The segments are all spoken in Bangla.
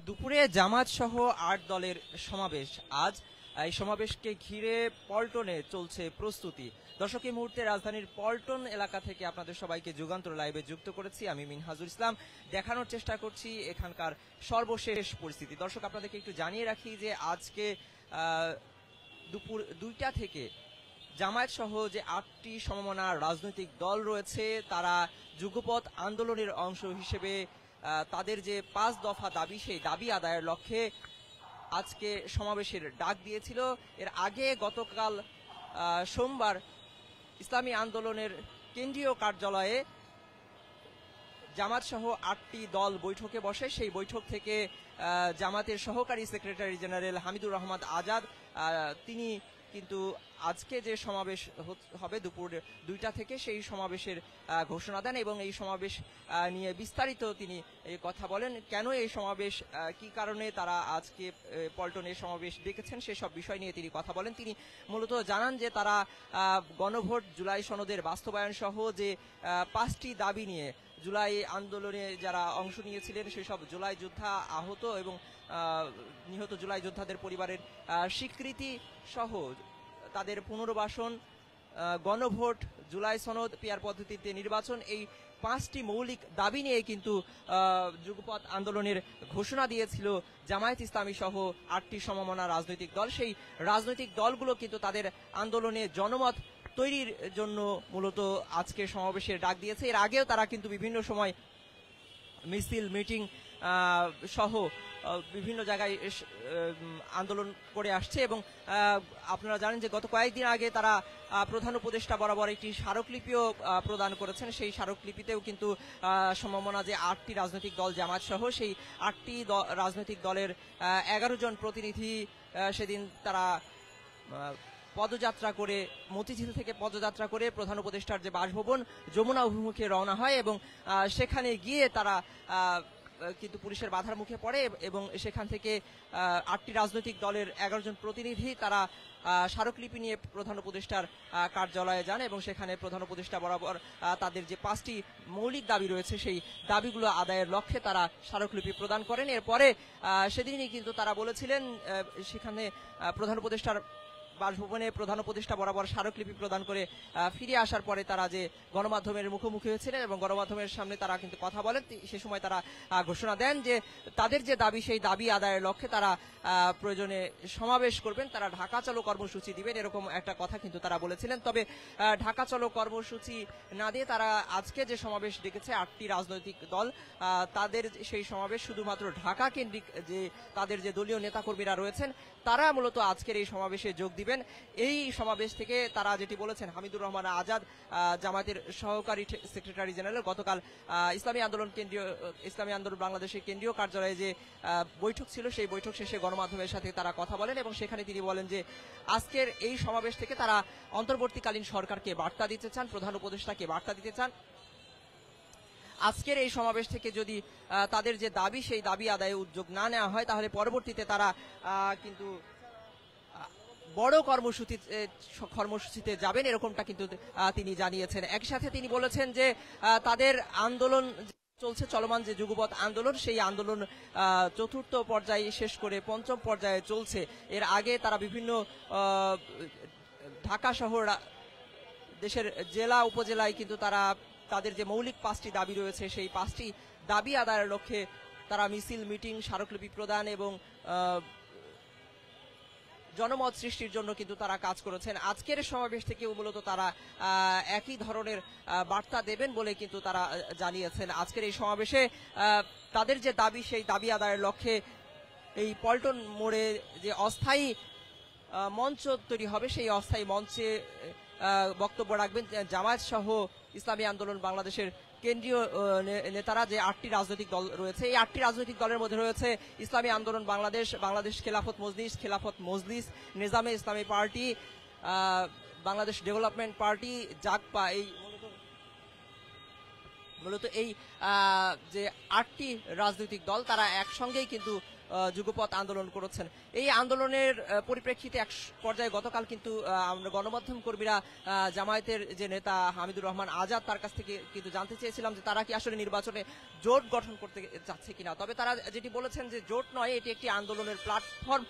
দুপুরে জামাত সহ ৮ দলের সমাবেশ আজ। এই সমাবেশকে ঘিরে পল্টনে চলছে প্রস্তুতি। দর্শক, এই মুহূর্তে রাজধানীর পল্টন এলাকা থেকে আপনাদের সবাইকে যুগান্তর লাইভে যুক্ত করেছি আমি মিনহাজুল ইসলাম। দেখানোর চেষ্টা করছি এখানকার সর্বশেষ পরিস্থিতি। দর্শক, আপনাদেরকে একটু জানিয়ে রাখি যে আজকে দুপুর ২টা থেকে জামায়াত সহ যে ৮টি সমমনা রাজনৈতিক দল রয়েছে তারা যুগপৎ আন্দোলনের অংশ হিসেবে তাদের যে ৫ দফা দাবি, সেই দাবি আদায়ের লক্ষ্যে আজকে সমাবেশের ডাক দিয়েছিল। এর আগে গতকাল সোমবার ইসলামী আন্দোলনের কেন্দ্রীয় কার্যালয়ে জামাত সহ ৮টি দল বৈঠকে বসে। সেই বৈঠক থেকে জামাতের সহকারী সেক্রেটারি জেনারেল হামিদুর রহমান আজাদ তিনি কিন্তু আজকে যে সমাবেশ হবে দুপুর ২টা থেকে সেই সমাবেশের ঘোষণা দেন এবং এই সমাবেশ নিয়ে বিস্তারিত তিনি কথা বলেন। কেন এই সমাবেশ, কি কারণে তারা আজকে পল্টনে সমাবেশ ডেকেছেন, সেসব বিষয় নিয়ে তিনি কথা বলেন। তিনি মূলত জানান যে তারা গণভোট, জুলাই সনদের বাস্তবায়ন সহ যে ৫টি দাবি নিয়ে জুলাই আন্দোলনে যারা অংশ নিয়েছিলেন সেসব জুলাই যোদ্ধা, আহত এবং নিহত জুলাই যোদ্ধাদের পরিবারের স্বীকৃতি সহ তাদের পুনর্বাসন, গণভোট, জুলাই সনদ, পিআর পদ্ধতিতে নির্বাচন, এই ৫টি মৌলিক দাবি নিয়ে কিন্তু যুগপৎ আন্দোলনের ঘোষণা দিয়েছিল জামায়াত ইসলামী সহ ৮টি সমমনা রাজনৈতিক দল। সেই রাজনৈতিক দলগুলো কিন্তু তাদের আন্দোলনে জনমত তৈরির জন্য মূলত আজকে সমাবেশের ডাক দিয়েছে। এর আগেও তারা কিন্তু বিভিন্ন সময় মিছিল, মিটিং সহ বিভিন্ন জায়গায় আন্দোলন করে আসছে এবং আপনারা জানেন যে গত কয়েকদিন আগে তারা প্রধান উপদেষ্টা বরাবর একটি স্মারকলিপিও প্রদান করেছেন। সেই স্মারকলিপিতেও কিন্তু সমমনা যে ৮টি রাজনৈতিক দল জামাত সহ সেই ৮টি রাজনৈতিক দলের ১১ জন প্রতিনিধি সেদিন তারা পদযাত্রা করে, মতিঝিল থেকে পদযাত্রা করে প্রধান উপদেষ্টার যে বাসভবন যমুনা অভিমুখে রওনা হয় এবং সেখানে গিয়ে তারা কিন্তু পুলিশের বাধার মুখে পড়ে এবং সেখান থেকে ৮টি রাজনৈতিক দলের ১১ জন প্রতিনিধি তারা স্মারকলিপি নিয়ে প্রধান উপদেষ্টার কার্যালয়ে যান এবং সেখানে প্রধান উপদেষ্টা বরাবর তাদের যে 5টি মৌলিক দাবি রয়েছে সেই দাবিগুলো আদায়ের লক্ষ্যে তারা স্মারকলিপি প্রদান করেন। এরপরে সেদিনই কিন্তু তারা বলেছিলেন, সেখানে প্রধান উপদেষ্টার বাসভবনে প্রধান উপদেষ্টা বরাবর স্মারকলিপি প্রদান করে ফিরে আসার পরে তারা যে গণমাধ্যমের মুখোমুখি হয়েছিলেন এবং গণমাধ্যমের সামনে তারা কিন্তু কথা বলেন। সে সময় তারা ঘোষণা দেন যে তাদের যে দাবি সেই দাবি আদায়ের লক্ষ্যে তারা প্রয়োজনে সমাবেশ করবেন, তারা ঢাকা চলো কর্মসূচি দিবেন, এরকম একটা কথা কিন্তু তারা বলেছিলেন। তবে ঢাকা চলো কর্মসূচি না দিয়ে তারা আজকে যে সমাবেশ ডেকেছে ৮টি রাজনৈতিক দল, তাদের সেই সমাবেশ শুধুমাত্র ঢাকা কেন্দ্রিক যে তাদের যে দলীয় নেতাকর্মীরা রয়েছেন তারা মূলত আজকের এই সমাবেশে যোগ দিবেন। এই সমাবেশ থেকে তারা যেটি বলেছেন, হামিদুর রহমান আজাদ জামায়াতের সহকারী সেক্রেটারি জেনারেল গতকাল ইসলামী আন্দোলন বাংলাদেশের কেন্দ্রীয় কার্যালয়ে যে বৈঠক ছিল সেই বৈঠক শেষে গণমাধ্যমের সাথে তারা কথা বলেন এবং সেখানে তিনি বলেন যে আজকের এই সমাবেশ থেকে তারা অন্তর্বর্তীকালীন সরকারকে বার্তা দিতে চান, প্রধান উপদেষ্টাকে বার্তা দিতে চান। আজকের এই সমাবেশ থেকে যদি তাদের যে দাবি সেই দাবি আদায়ে উদ্যোগ না নেওয়া হয় তাহলে পরবর্তীতে তারা কিন্তু বড় কর্মসূচিতে যাবেন, এরকমটা কিন্তু তিনি জানিয়েছেন। একসাথে তিনি বলেছেন যে তাদের আন্দোলন চলছে, চলমান যে যুগপৎ আন্দোলন, সেই আন্দোলন চতুর্থ পর্যায়ে শেষ করে পঞ্চম পর্যায়ে চলছে। এর আগে তারা বিভিন্ন ঢাকা শহর দেশের জেলা উপজেলায় কিন্তু তারা তাদের যে মৌলিক 5টি দাবি রয়েছে সেই 5টি দাবি আদায়ের লক্ষ্যে তারা মিছিল, মিটিং, স্মারকলিপি প্রদান এবং জনমত সৃষ্টির জন্য কিন্তু তারা কাজ করেছেন। আজকের সমাবেশ থেকে মূলত তারা একই ধরনের বার্তা দেবেন বলে কিন্তু তারা জানিয়েছেন। আজকের এই সমাবেশে তাদের যে দাবি সেই দাবি আদায়ের লক্ষ্যে এই পল্টন মোড়ে যে অস্থায়ী মঞ্চ তৈরি হবে সেই অস্থায়ী মঞ্চে বক্তব্য রাখবেন জামায়াত সহ ইসলামী আন্দোলন বাংলাদেশের কেন্দ্রীয় নেতারা। যে 8টি রাজনৈতিক দল রয়েছে এই 8টি রাজনৈতিক দলের মধ্যে রয়েছে ইসলামী আন্দোলন বাংলাদেশ খেলাফত মজলিস, নিজামে ইসলামী party, Bangladesh development party, Jagpa. এই মূলত এই যে 8টি রাজনৈতিক দল তারা একসঙ্গেই কিন্তু যুগপৎ আন্দোলন করেছেন। এই আন্দোলনের পরিপ্রেক্ষিতে এক পর্যায়ে গতকাল কিন্তু আমরা গণমাধ্যম কর্মীরা জামায়াতের যে নেতা হামিদুর রহমান আজাদ তার কাছ থেকে কিন্তু জানতে চেয়েছিলাম যে তারা কি আসলে নির্বাচনে জোট গঠন করতে যাচ্ছে কিনা। তবে তারা যেটি বলেছেন যে জোট নয়, এটি একটি আন্দোলনের প্ল্যাটফর্ম।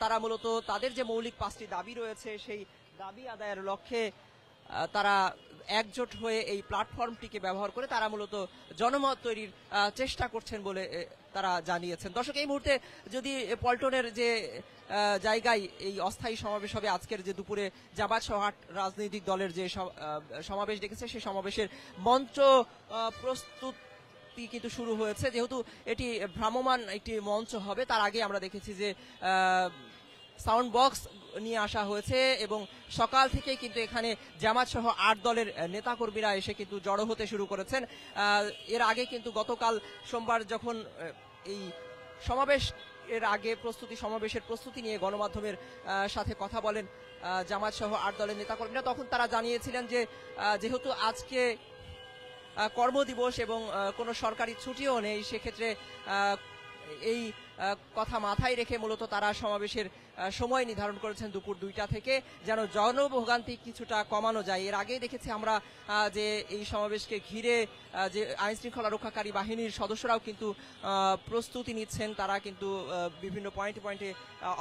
তারা মূলত তাদের যে মৌলিক 5টি দাবি রয়েছে সেই দাবি আদায়ের লক্ষ্যে তারা একজোট হয়ে এই প্ল্যাটফর্মটিকে ব্যবহার করে তারা মূলত জনমত তৈরির চেষ্টা করছেন বলে তারা জানিয়েছেন। দর্শক, এই মুহূর্তে যদি পল্টনের যে জায়গায় এই অস্থায়ী সমাবেশ হবে আজকের যে দুপুরে জামাত সহ 8 রাজনৈতিক দলের যে সমাবেশ ডেকেছে সেই সমাবেশের মঞ্চ প্রস্তুত কিন্তু শুরু হয়েছে। যেহেতু এটি ভ্রাম্যমান একটি মঞ্চ হবে, তার আগে আমরা দেখেছি যে সাউন্ড বক্স নিয়ে আসা হয়েছে এবং সকাল থেকেই কিন্তু এখানে জামাত সহ 8 দলের নেতাকর্মীরা এসে কিন্তু জড়ো হতে শুরু করেছেন। এর আগে কিন্তু গতকাল সোমবার যখন এই সমাবেশ এর আগে সমাবেশের প্রস্তুতি নিয়ে গণমাধ্যমের সাথে কথা বলেন জামাত সহ 8 দলের নেতাকর্মীরা, তখন তারা জানিয়েছিলেন যে যেহেতু আজকে কর্মদিবস এবং কোনো সরকারি ছুটিও নেই, সেক্ষেত্রে এই কথা মাথায় রেখে মূলত তারা সমাবেশের সময় নির্ধারণ করেছেন দুপুর 2টা থেকে, যেন জনভোগান্তি কিছুটা কমানো যায়। এর আগে দেখেছি আমরা যে এই সমাবেশকে ঘিরে যে আইন শৃঙ্খলা রক্ষাকারী বাহিনীর সদস্যরাও কিন্তু প্রস্তুতি নিচ্ছেন, তারা কিন্তু বিভিন্ন পয়েন্টে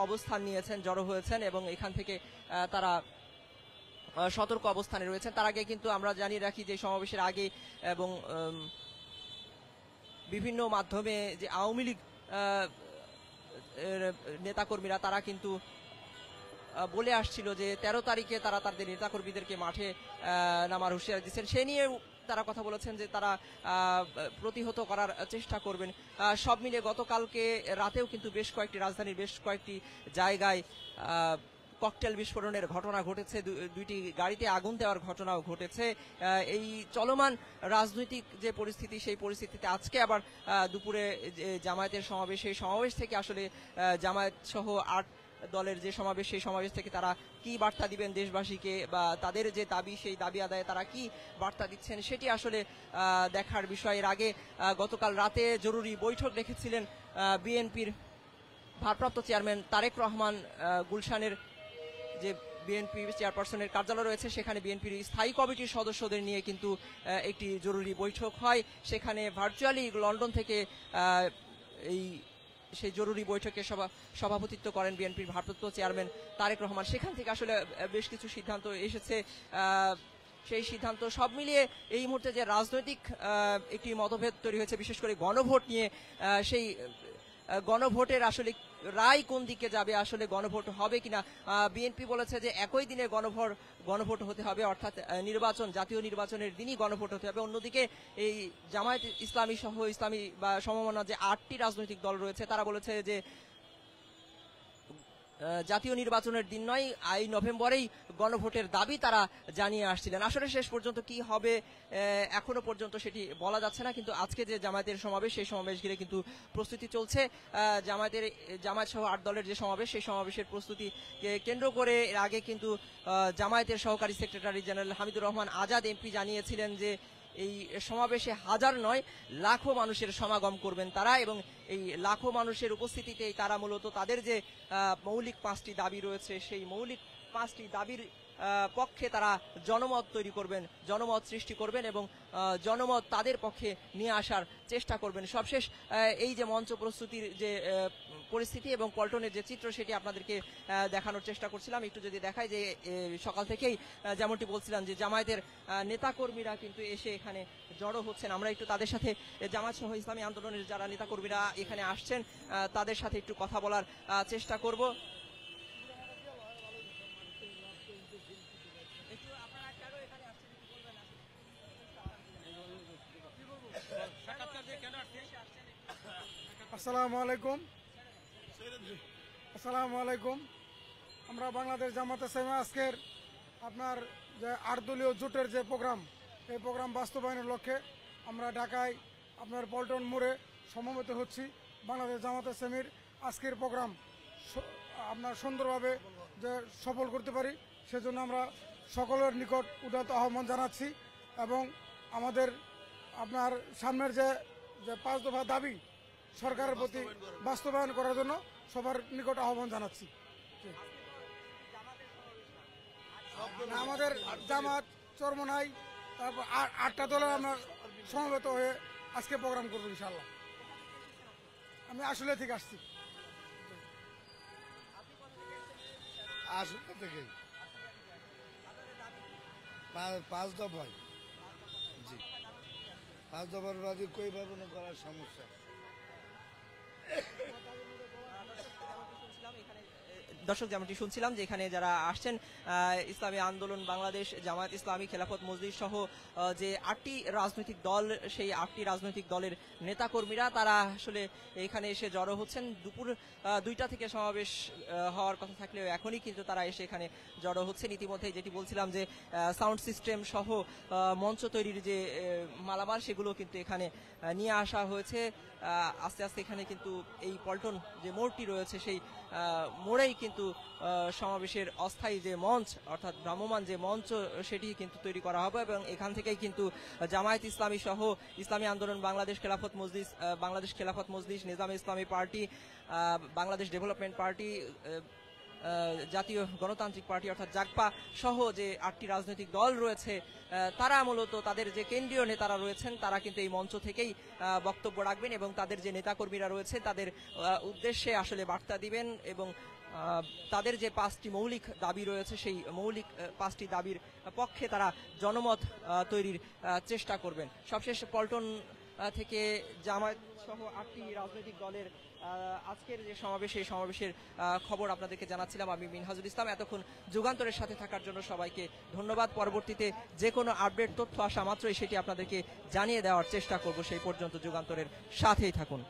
অবস্থান নিয়েছেন, জড়ো হয়েছেন এবং এখান থেকে তারা সতর্ক অবস্থানে রয়েছেন। তার আগে কিন্তু আমরা জানিয়ে রাখি যে সমাবেশের আগে এবং বিভিন্ন মাধ্যমে যে আওয়ামী লীগ নেতাকর্মীরা তারা কিন্তু বলে আসছিল যে 13 তারিখে তারা তাদের নেতাকর্মীদেরকে মাঠে নামার হুঁশিয়ারি দিচ্ছেন। সে নিয়ে তারা কথা বলেছেন যে তারা প্রতিহত করার চেষ্টা করবেন। সব মিলে গতকালকে রাতেও কিন্তু রাজধানীর বেশ কয়েকটি জায়গায় ককটেল বিস্ফোরণের ঘটনা ঘটেছে, 2টি গাড়িতে আগুন দেওয়ার ঘটনাও ঘটেছে। এই চলমান রাজনৈতিক যে পরিস্থিতি, সেই পরিস্থিতিতে আজকে আবার দুপুরে জামায়াতের সমাবেশ, সেই সমাবেশ থেকে আসলে জামায়াত সহ 8 দলের যে সমাবেশ, সেই সমাবেশ থেকে তারা কি বার্তা দিবেন দেশবাসীকে বা তাদের যে দাবি, সেই দাবি আদায়ে তারা কি বার্তা দিচ্ছেন সেটি আসলে দেখার বিষয়। এর আগে গতকাল রাতে জরুরি বৈঠক রেখেছিলেন বিএনপির ভারপ্রাপ্ত চেয়ারম্যান তারেক রহমান। গুলশানের যে বিএনপি চেয়ারপারসনের কার্যালয় রয়েছে সেখানে বিএনপির স্থায়ী কমিটির সদস্যদের নিয়ে কিন্তু একটি জরুরি বৈঠক হয়। সেখানে ভার্চুয়ালি লন্ডন থেকে সেই জরুরি বৈঠকে সভাপতিত্ব করেন বিএনপির ভারপ্রাপ্ত চেয়ারম্যান তারেক রহমান। সেখান থেকে আসলে বেশ কিছু সিদ্ধান্ত এসেছে। সেই সিদ্ধান্ত সব মিলিয়ে এই মুহূর্তে যে রাজনৈতিক একটি মতভেদ তৈরি হয়েছে, বিশেষ করে গণভোট নিয়ে, সেই গণভোটের আসলে রায় কোন দিকে যাবে, আসলে গণভোট হবে কিনা। বিএনপি বলেছে যে একই দিনে গণভোট হতে হবে, অর্থাৎ জাতীয় নির্বাচনের দিনই গণভোট হতে হবে। অন্যদিকে এই জামায়াত ইসলামী সহ ইসলামী বা সমমনা যে 8টি রাজনৈতিক দল রয়েছে তারা বলেছে যে জাতীয় নির্বাচনের দিন নয়, নভেম্বরেই গণভোটের দাবি তারা জানিয়ে আসছিলেন। আসলে শেষ পর্যন্ত কি হবে এখনো পর্যন্ত সেটি বলা যাচ্ছে না, কিন্তু আজকে যে জামায়াতের সমাবেশ, সেই সমাবেশ ঘিরে কিন্তু প্রস্তুতি চলছে। জামায়াত সহ 8 দলের যে সমাবেশ, সেই সমাবেশের প্রস্তুতি কেন্দ্র করে এর আগে কিন্তু জামায়াতের সহকারী secretary general Hamidur Rahman Azad MP জানিয়েছিলেন যে এই সমাবেশে হাজার নয় লাখো মানুষের সমাগম করবেন তারা, এবং এই লাখো মানুষের উপস্থিতিতেই তারা মূলত তাদের যে মৌলিক 5টি দাবি রয়েছে, সেই মৌলিক 5টি দাবির পক্ষে তারা জনমত তৈরি করবেন, জনমত সৃষ্টি করবেন এবং জনমত তাদের পক্ষে নিয়ে আসার চেষ্টা করবেন। সবশেষ এই যে মঞ্চ প্রস্তুতির যে পরিস্থিতি এবং পল্টনের যে চিত্র, সেটি আপনাদেরকে দেখানোর চেষ্টা করছিলাম। একটু যদি দেখাই যে সকাল থেকেই যেমনটি বলছিলাম যে জামায়াতের নেতাকর্মীরা কিন্তু এসে এখানে জড়ো হচ্ছেন। আমরা একটু তাদের সাথে, জামায়াত সহ ইসলামী আন্দোলনের যারা নেতাকর্মীরা এখানে আসছেন তাদের সাথে একটু কথা বলার চেষ্টা করব। আসসালামু আলাইকুম। আমরা বাংলাদেশ জামাত ইসলামী আজকের আপনার যে 8 দলীয় জোটের যে প্রোগ্রাম, এই প্রোগ্রাম বাস্তবায়নের লক্ষ্যে আমরা ঢাকায় আপনার পল্টন মোড়ে সমবেত হচ্ছি। বাংলাদেশ জামাত ইসলামীর আজকের প্রোগ্রাম আপনার সুন্দরভাবে যে সফল করতে পারি, সেজন্য আমরা সকলের নিকট উদাত্ত আহ্বান জানাচ্ছি এবং আমাদের আপনার সামনের যে 5 দফা দাবি, সরকারের প্রতি বাস্তবায়ন করার জন্য সবার নিকট আহ্বান জানাচ্ছি। আমাদের জামাত চরমনাই তারপর 8টা দলে আমরা সমবেত হয়ে আজকে প্রোগ্রাম করবো ইনশাল্লাহ। আমি আসলে ঠিক আসছি আসলে থেকে 5 দফায়। জি 5 দফার বাদে কই ভাবনা করার সমস্যা। দর্শক যেমনটি শুনছিলাম যে এখানে যারা আসছেন ইসলামী আন্দোলন বাংলাদেশ, জামায়াত ইসলামী, খেলাফত মজলিস সহ যে 8টি রাজনৈতিক দল, সেই 8টি রাজনৈতিক দলের নেতাকর্মীরা তারা আসলে এখানে এসে জড়ো হচ্ছেন। দুপুর 2টা থেকে সমাবেশ হওয়ার কথা থাকলেও এখনই কিন্তু তারা এসে এখানে জড়ো হচ্ছেন। ইতিমধ্যে যেটি বলছিলাম যে সাউন্ড সিস্টেম সহ মঞ্চ তৈরির যে মালামাল সেগুলো কিন্তু এখানে নিয়ে আসা হয়েছে। আস্তে আস্তে এখানে কিন্তু এই পল্টন যে মোড়টি রয়েছে সেই মোড়েই কিন্তু সমাবেশের অস্থায়ী যে মঞ্চ অর্থাৎ ভ্রাম্যমান যে মঞ্চ সেটি কিন্তু তৈরি করা হবে এবং এখান থেকেই কিন্তু জামায়াত ইসলামী সহ ইসলামী আন্দোলন বাংলাদেশ, খেলাফত মজলিস, বাংলাদেশ খেলাফত মজলিস, নিজামে ইসলামী পার্টি, বাংলাদেশ ডেভেলপমেন্ট পার্টি, জাতীয় গণতান্ত্রিক পার্টি অর্থাৎ জাগপা সহ যে 8টি রাজনৈতিক দল রয়েছে তারা মূলত তাদের যে কেন্দ্রীয় নেতারা রয়েছেন তারা কিন্তু এই মঞ্চ থেকেই বক্তব্য রাখবেন এবং তাদের যে নেতাকর্মীরা রয়েছে তাদের উদ্দেশ্যে আসলে বার্তা দিবেন এবং তাদের যে 5টি মৌলিক দাবি রয়েছে সেই মৌলিক 5টি দাবির পক্ষে তারা জনমত তৈরির চেষ্টা করবেন। সবশেষ পল্টন থেকে জামায়াত সহ 8টি রাজনৈতিক দলের আজকের যে সমাবেশ সেই সমাবেশের খবর আপনাদেরকে জানাচ্ছিলাম আমি মিনহাজুল ইসলাম। এতক্ষণ যুগান্তরের সাথে থাকার জন্য সবাইকে ধন্যবাদ। পরবর্তীতে যে কোনো আপডেট তথ্য আসা মাত্রই সেটি আপনাদেরকে জানিয়ে দেওয়ার চেষ্টা করব। সেই পর্যন্ত যুগান্তরের সাথেই থাকুন।